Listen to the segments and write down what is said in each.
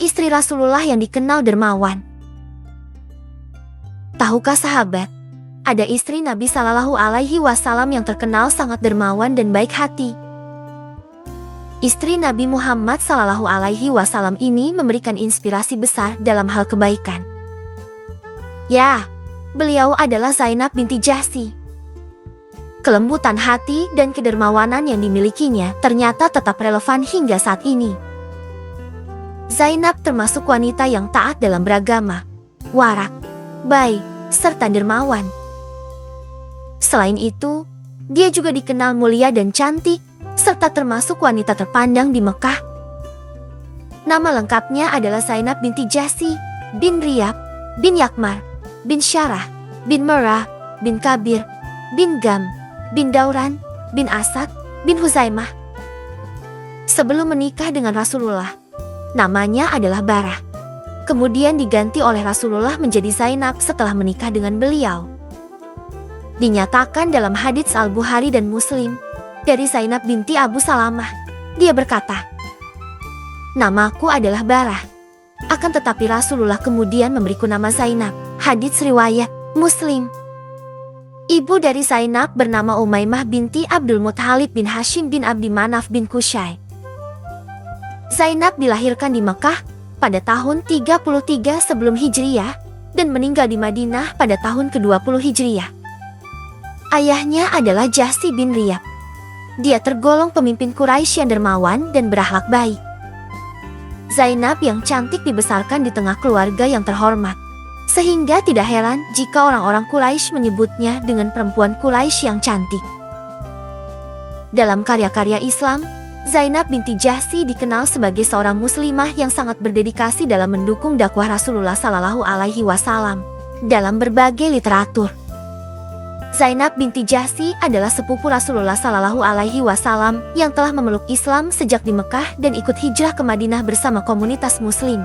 istri Rasulullah yang dikenal dermawan. Tahukah sahabat, ada istri Nabi Shallallahu Alaihi Wasallam yang terkenal sangat dermawan dan baik hati. Istri Nabi Muhammad Shallallahu Alaihi Wasallam ini memberikan inspirasi besar dalam hal kebaikan. Ya, beliau adalah Zainab binti Jahsy. Kelembutan hati dan kedermawanan yang dimilikinya ternyata tetap relevan hingga saat ini. Zainab termasuk wanita yang taat dalam beragama, warak, baik, serta dermawan. Selain itu, dia juga dikenal mulia dan cantik, serta termasuk wanita terpandang di Mekah. Nama lengkapnya adalah Zainab binti Jahsy bin Riyab bin Yakmar bin Syarah bin Merah bin Kabir bin Gam bin Dauran bin Asad bin Huzaimah. Sebelum menikah dengan Rasulullah, namanya adalah Barah. Kemudian diganti oleh Rasulullah menjadi Zainab setelah menikah dengan beliau. Dinyatakan dalam hadits Al-Bukhari dan Muslim dari Zainab binti Abu Salamah, dia berkata, "Namaku adalah Barah." Akan tetapi Rasulullah kemudian memberiku nama Zainab. Hadits riwayat Muslim. Ibu dari Zainab bernama Umaymah binti Abdul Muthalib bin Hashim bin Abdi Manaf bin Qusay. Zainab dilahirkan di Mekah pada tahun 33 sebelum Hijriyah dan meninggal di Madinah pada tahun ke-20 Hijriyah. Ayahnya adalah Jahsy bin Riyab. Dia tergolong pemimpin Quraisy yang dermawan dan berakhlak baik. Zainab yang cantik dibesarkan di tengah keluarga yang terhormat, sehingga tidak heran jika orang-orang Quraisy menyebutnya dengan perempuan Quraisy yang cantik. Dalam karya-karya Islam, Zainab binti Jahsy dikenal sebagai seorang muslimah yang sangat berdedikasi dalam mendukung dakwah Rasulullah Shallallahu Alaihi Wasallam dalam berbagai literatur. Zainab binti Jahsy adalah sepupu Rasulullah Shallallahu Alaihi Wasallam yang telah memeluk Islam sejak di Mekah dan ikut hijrah ke Madinah bersama komunitas Muslim.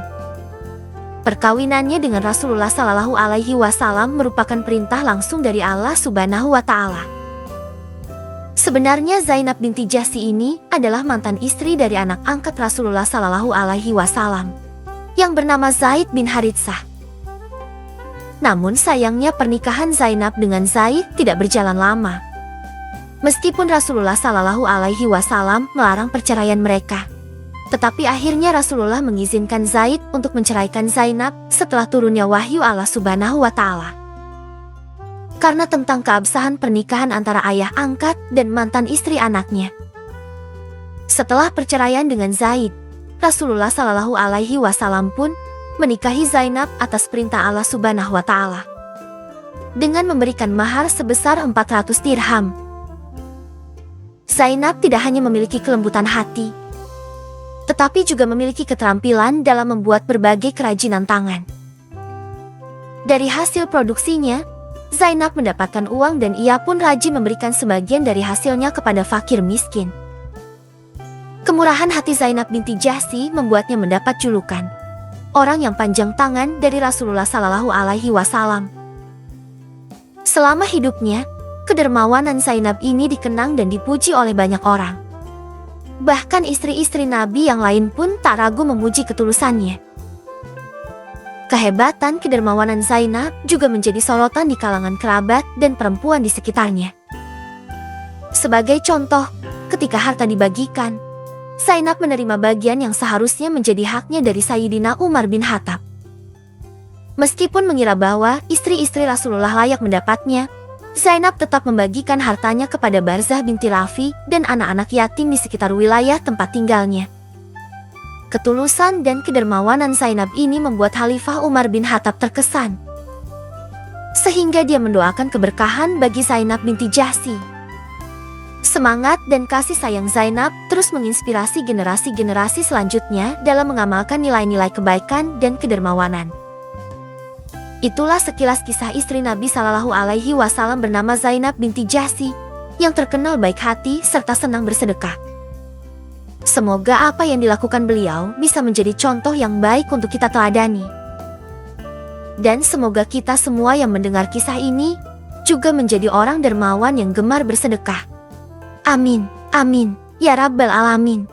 Perkawinannya dengan Rasulullah Shallallahu Alaihi Wasallam merupakan perintah langsung dari Allah Subhanahu wa Ta'ala. Sebenarnya Zainab binti Jahsy ini adalah mantan istri dari anak angkat Rasulullah Shallallahu Alaihi Wasallam yang bernama Zaid bin Haritsah. Namun sayangnya pernikahan Zainab dengan Zaid tidak berjalan lama. Meskipun Rasulullah Shallallahu Alaihi Wasallam melarang perceraian mereka, tetapi akhirnya Rasulullah mengizinkan Zaid untuk menceraikan Zainab setelah turunnya wahyu Allah Subhanahu wa Ta'ala. Karena tentang keabsahan pernikahan antara ayah angkat dan mantan istri anaknya. Setelah perceraian dengan Zaid, Rasulullah Shallallahu Alaihi Wasallam pun menikahi Zainab atas perintah Allah Subhanahu wa Ta'ala dengan memberikan mahar sebesar 400 dirham. Zainab tidak hanya memiliki kelembutan hati, tetapi juga memiliki keterampilan dalam membuat berbagai kerajinan tangan. Dari hasil produksinya, Zainab mendapatkan uang dan ia pun rajin memberikan sebagian dari hasilnya kepada fakir miskin. Kemurahan hati Zainab binti Jahsy membuatnya mendapat julukan orang yang panjang tangan dari Rasulullah Shallallahu Alaihi Wasallam. Selama hidupnya, kedermawanan Zainab ini dikenang dan dipuji oleh banyak orang. Bahkan istri-istri Nabi yang lain pun tak ragu memuji ketulusannya. Kehebatan kedermawanan Zainab juga menjadi sorotan di kalangan kerabat dan perempuan di sekitarnya. Sebagai contoh, ketika harta dibagikan, Zainab menerima bagian yang seharusnya menjadi haknya dari Sayyidina Umar bin Khattab. Meskipun mengira bahwa istri-istri Rasulullah layak mendapatnya, Zainab tetap membagikan hartanya kepada Barzah binti Rafi dan anak-anak yatim di sekitar wilayah tempat tinggalnya. Ketulusan dan kedermawanan Zainab ini membuat Khalifah Umar bin Khattab terkesan, sehingga dia mendoakan keberkahan bagi Zainab binti Jahsy. Semangat dan kasih sayang Zainab terus menginspirasi generasi-generasi selanjutnya dalam mengamalkan nilai-nilai kebaikan dan kedermawanan. Itulah sekilas kisah istri Nabi Shallallahu Alaihi Wasallam bernama Zainab binti Jahsy yang terkenal baik hati serta senang bersedekah. Semoga apa yang dilakukan beliau bisa menjadi contoh yang baik untuk kita teladani. Dan semoga kita semua yang mendengar kisah ini juga menjadi orang dermawan yang gemar bersedekah. Amin, amin, ya Rabbal Alamin.